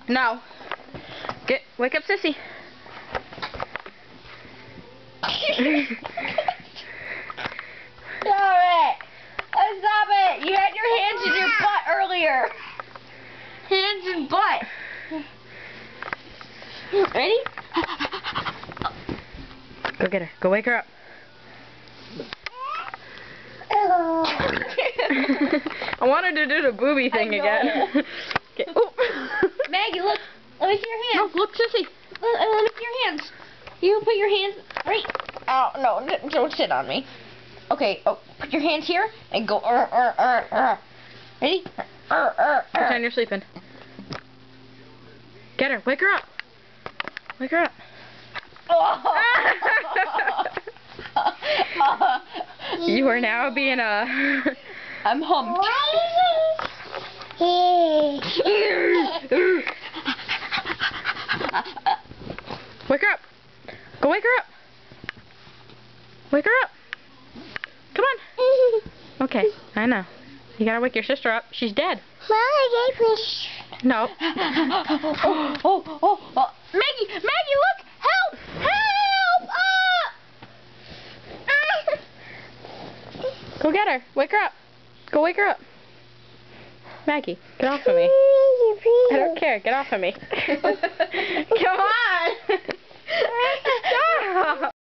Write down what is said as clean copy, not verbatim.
No. Wake up, Sissy. Stop it! Stop it! You had your hands in your butt earlier. Hands and butt. Ready? Go get her. Go wake her up. I wanted to do the booby thing again. Okay. Oh. Maggie, look. Let me see your hands. No, look, Sissy. Let me see your hands. You put your hands right. Oh, no, don't sit on me. Okay, put your hands here and go. Ready? Pretend you're sleeping. Get her. Wake her up. Wake her up. You are now being a... I'm humped. Wake her up. Go wake her up. Wake her up. Come on. Okay, I know. You gotta wake your sister up. She's dead. No. Maggie, look! Help! Help! Go get her. Wake her up. Go wake her up. Maggie, get off of me. I don't care. Get off of me. Come on. Stop.